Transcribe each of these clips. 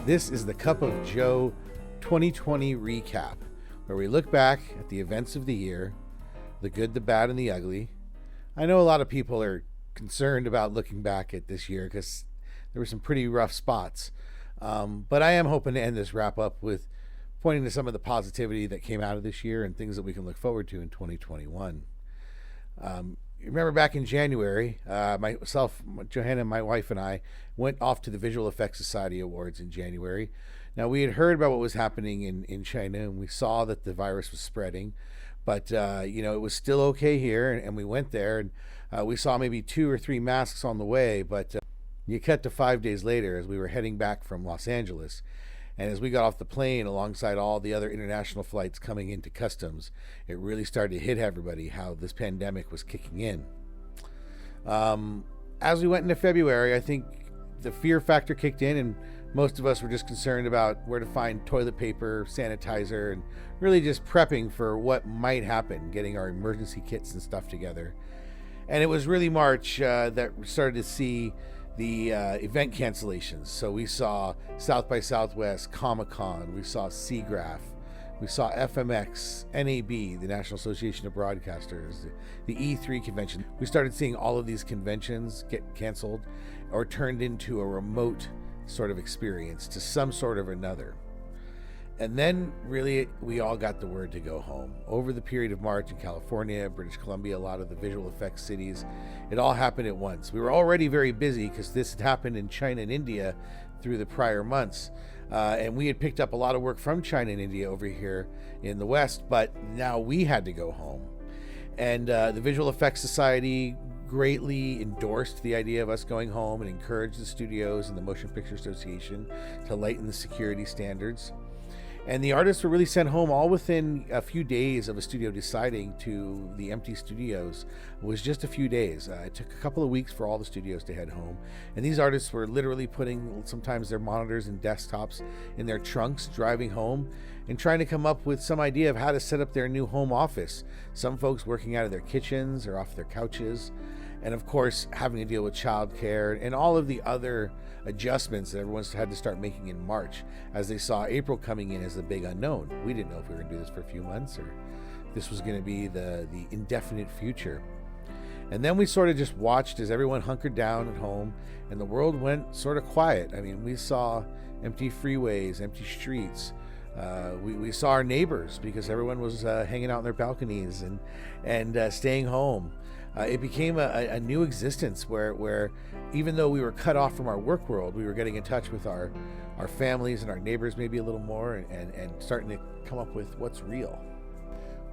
This is the Cup of Joe 2020 recap, where we look back at the events of the year, the good, the bad, and the ugly. I know a lot of people are concerned about looking back at this year because there were some pretty rough spots. But I am hoping to end this wrap up with pointing to some of the positivity that came out of this year and things that we can look forward to in 2021. You remember back in January, myself, Johanna, my wife, and I went off to the Visual Effects Society Awards in January. Now, we had heard about what was happening in China, and we saw that the virus was spreading. But, it was still okay here, and we went there, and we saw maybe 2 or 3 masks on the way. But you cut to 5 days later as we were heading back from Los Angeles. And as we got off the plane alongside all the other international flights coming into customs, it really started to hit everybody how this pandemic was kicking in. As we went into February, I think the fear factor kicked in, and most of us were just concerned about where to find toilet paper, sanitizer, and really just prepping for what might happen, getting our emergency kits and stuff together. And it was really March that we started to see the event cancellations. So we saw South by Southwest, Comic-Con, we saw SIGGRAPH, we saw FMX, NAB, the National Association of Broadcasters, the E3 convention. We started seeing all of these conventions get canceled or turned into a remote sort of experience to some sort of another. And then really we all got the word to go home. Over the period of March in California, British Columbia, a lot of the visual effects cities, it all happened at once. We were already very busy because this had happened in China and India through the prior months. And we had picked up a lot of work from China and India over here in the West, but now we had to go home. And the Visual Effects Society greatly endorsed the idea of us going home and encouraged the studios and the Motion Picture Association to lighten the security standards. And the artists were really sent home all within a few days of a studio deciding to the empty studios. It was just a few days. It took a couple of weeks for all the studios to head home. And these artists were literally putting sometimes their monitors and desktops in their trunks, driving home and trying to come up with some idea of how to set up their new home office. Some folks working out of their kitchens or off their couches. And of course, having to deal with childcare and all of the other adjustments that everyone's had to start making in March as they saw April coming in as the big unknown. We didn't know if we were going to do this for a few months or this was going to be the indefinite future. And then we sort of just watched as everyone hunkered down at home and the world went sort of quiet. I mean, we saw empty freeways, empty streets. We saw our neighbors because everyone was hanging out on their balconies and staying home. It became a new existence where even though we were cut off from our work world, we were getting in touch with our families and our neighbors maybe a little more and starting to come up with what's real.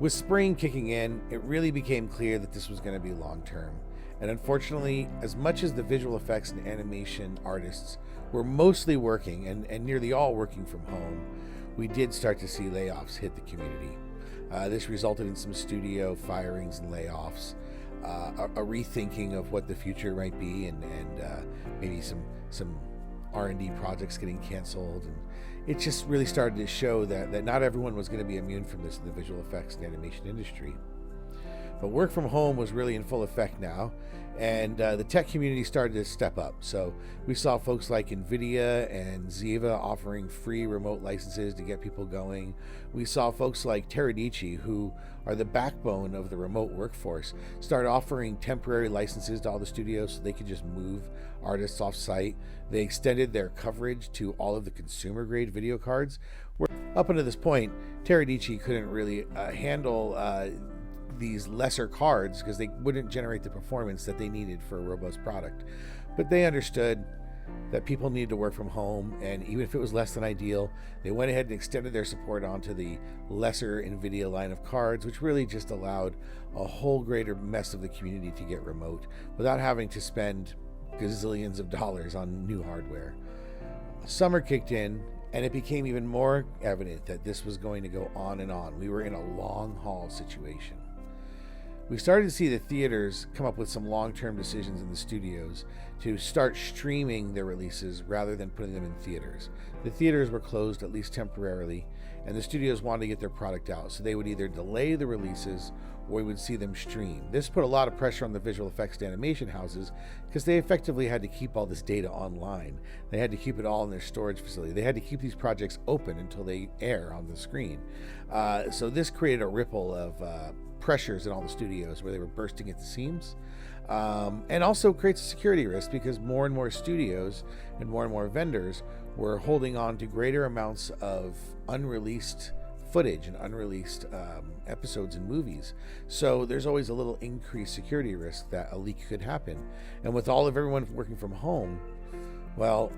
With spring kicking in, it really became clear that this was going to be long term. And unfortunately, as much as the visual effects and animation artists were mostly working and nearly all working from home, we did start to see layoffs hit the community. This resulted in some studio firings and layoffs. A rethinking of what the future might be and maybe some R&D projects getting canceled. And it just really started to show that not everyone was going to be immune from this in the visual effects and animation industry. But work from home was really in full effect now, and the tech community started to step up. So we saw folks like NVIDIA and Ziva offering free remote licenses to get people going. We saw folks like Teradici, who are the backbone of the remote workforce, start offering temporary licenses to all the studios so they could just move artists off site. They extended their coverage to all of the consumer grade video cards. Up until this point, Teradici couldn't really handle these lesser cards because they wouldn't generate the performance that they needed for a robust product. But they understood that people needed to work from home, and even if it was less than ideal, they went ahead and extended their support onto the lesser NVIDIA line of cards, which really just allowed a whole greater mess of the community to get remote without having to spend gazillions of dollars on new hardware. Summer kicked in, and it became even more evident that this was going to go on and on. We were in a long haul situation. We started to see the theaters come up with some long-term decisions in the studios to start streaming their releases rather than putting them in theaters. The theaters were closed, at least temporarily, and the studios wanted to get their product out, so they would either delay the releases or we would see them stream. This put a lot of pressure on the visual effects and animation houses because they effectively had to keep all this data online. They had to keep it all in their storage facility. They had to keep these projects open until they air on the screen. So this created a ripple of pressures in all the studios where they were bursting at the seams. And also creates a security risk because more and more studios and more vendors were holding on to greater amounts of unreleased footage and unreleased episodes and movies. So there's always a little increased security risk that a leak could happen. And with all of everyone working from home, well,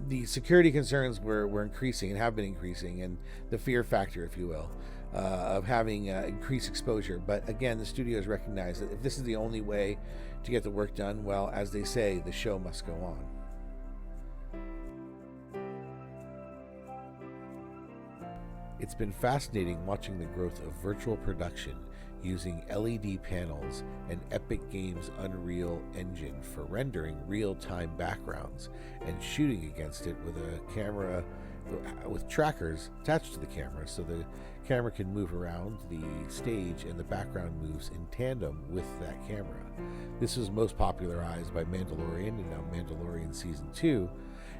the security concerns were increasing and have been increasing, and the fear factor, if you will, of having increased exposure. But again, the studios recognize that if this is the only way to get the work done, well, as they say, the show must go on. It's been fascinating watching the growth of virtual production using LED panels and Epic Games' Unreal Engine for rendering real-time backgrounds and shooting against it with a camera with trackers attached to the camera, so the camera can move around the stage and the background moves in tandem with that camera. This was most popularized by Mandalorian and now Mandalorian Season 2,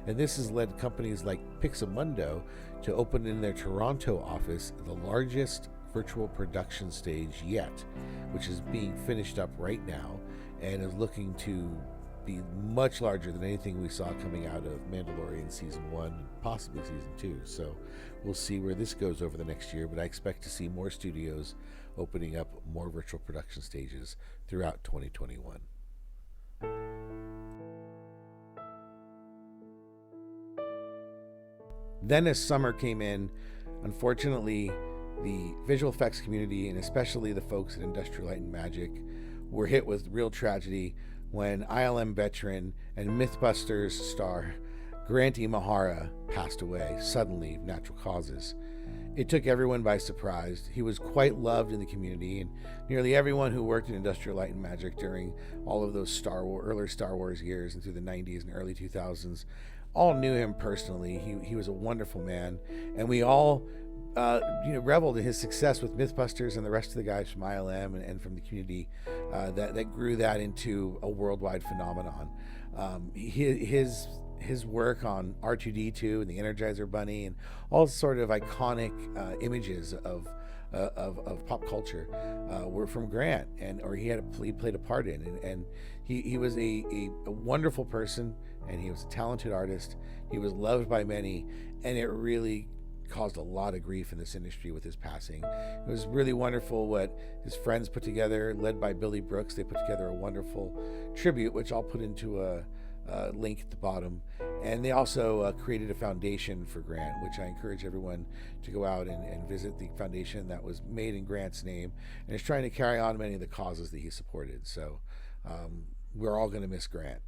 and this has led companies like Pixamundo to open in their Toronto office the largest virtual production stage yet, which is being finished up right now and is looking to be much larger than anything we saw coming out of Mandalorian Season 1, possibly Season 2. So we'll see where this goes over the next year, but I expect to see more studios opening up more virtual production stages throughout 2021. Then as summer came in, unfortunately, the visual effects community, and especially the folks at Industrial Light and Magic, were hit with real tragedy when ILM veteran and Mythbusters star Grant Imahara passed away suddenly of natural causes. It took everyone by surprise. He was quite loved in the community, and nearly everyone who worked in Industrial Light and Magic during all of those early Star Wars years and through the 90s and early 2000s all knew him personally. He was a wonderful man, and we all reveled in his success with Mythbusters and the rest of the guys from ILM and from the community that grew that into a worldwide phenomenon. His work on R2-D2 and the Energizer Bunny and all sort of iconic images of pop culture were from Grant, he played a part in, and he was a wonderful person, and he was a talented artist. He was loved by many, and it really caused a lot of grief in this industry with his passing. It was really wonderful what his friends put together, led by Billy Brooks. They put together a wonderful tribute, which I'll put into a link at the bottom. And they also created a foundation for Grant, which I encourage everyone to go out and visit the foundation that was made in Grant's name and is trying to carry on many of the causes that he supported. So we're all going to miss Grant.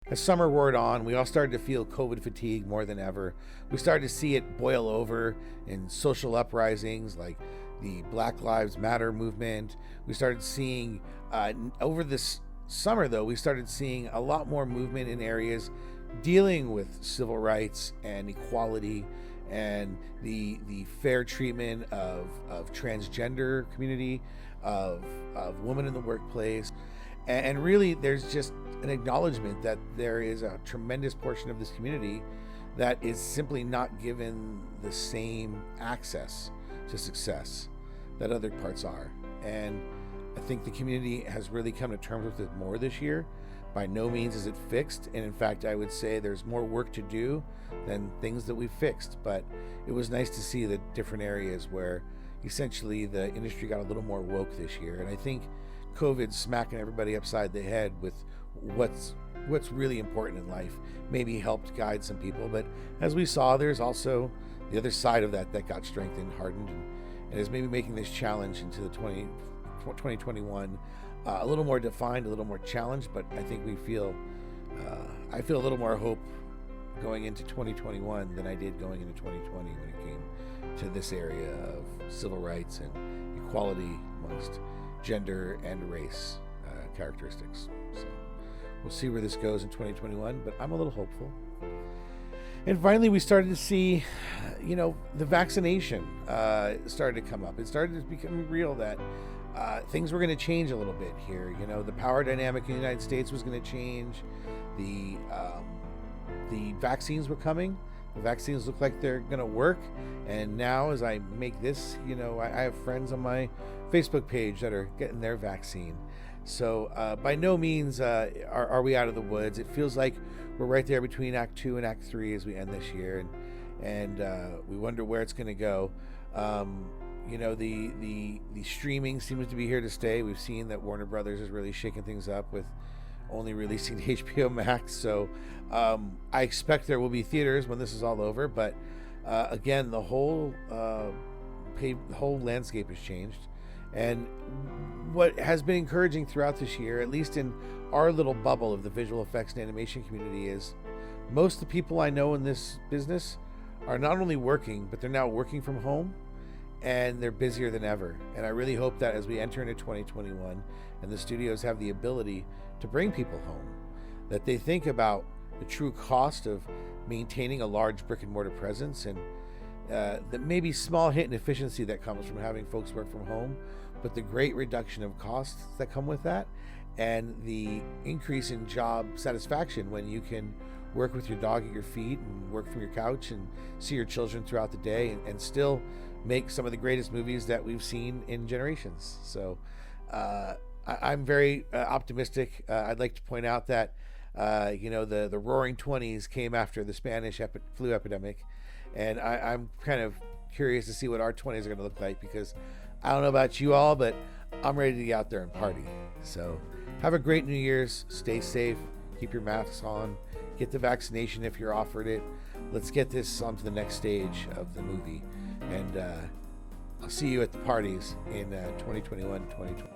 As summer wore on, we all started to feel COVID fatigue more than ever. We started to see it boil over in social uprisings like the Black Lives Matter movement. We started seeing, over this summer though, we started seeing a lot more movement in areas dealing with civil rights and equality and the fair treatment of transgender community, of women in the workplace. And really, there's just an acknowledgement that there is a tremendous portion of this community that is simply not given the same access to success that other parts are. And I think the community has really come to terms with it more this year. By no means is it fixed. And in fact, I would say there's more work to do than things that we've fixed. But it was nice to see the different areas where essentially the industry got a little more woke this year. And I think COVID smacking everybody upside the head with what's really important in life maybe helped guide some people. But as we saw, there's also the other side of that got strengthened, hardened, and is maybe making this challenge into the 2021 a little more defined, a little more challenged. But I think I feel a little more hope going into 2021 than I did going into 2020 when it came to this area of civil rights and equality amongst gender and race characteristics. So we'll see where this goes in 2021, but I'm a little hopeful. And finally, we started to see, the vaccination started to come up. It started to become real that things were going to change a little bit here. The power dynamic in the United States was going to change. The vaccines were coming. The vaccines look like they're going to work. And now, as I make this, I have friends on my Facebook page that are getting their vaccine. So by no means are we out of the woods. It feels like we're right there between Act 2 and Act 3 as we end this year, and we wonder where it's going to go. The streaming seems to be here to stay. We've seen that Warner Brothers is really shaking things up with only releasing HBO Max. So I expect there will be theaters when this is all over. But again, the whole landscape has changed. And what has been encouraging throughout this year, at least in our little bubble of the visual effects and animation community, is most of the people I know in this business are not only working, but they're now working from home, and they're busier than ever. And I really hope that as we enter into 2021 and the studios have the ability to bring people home, that they think about the true cost of maintaining a large brick and mortar presence, and the maybe small hit in efficiency that comes from having folks work from home, but the great reduction of costs that come with that, and the increase in job satisfaction when you can work with your dog at your feet and work from your couch and see your children throughout the day, and still make some of the greatest movies that we've seen in generations. So I'm very optimistic. I'd like to point out that the Roaring 20s came after the Spanish flu epidemic, and I'm kind of curious to see what our 20s are going to look like, because I don't know about you all, but I'm ready to get out there and party. So have a great New Year's. Stay safe. Keep your masks on. Get the vaccination if you're offered it. Let's get this onto the next stage of the movie. And I'll see you at the parties in 2021, 2020.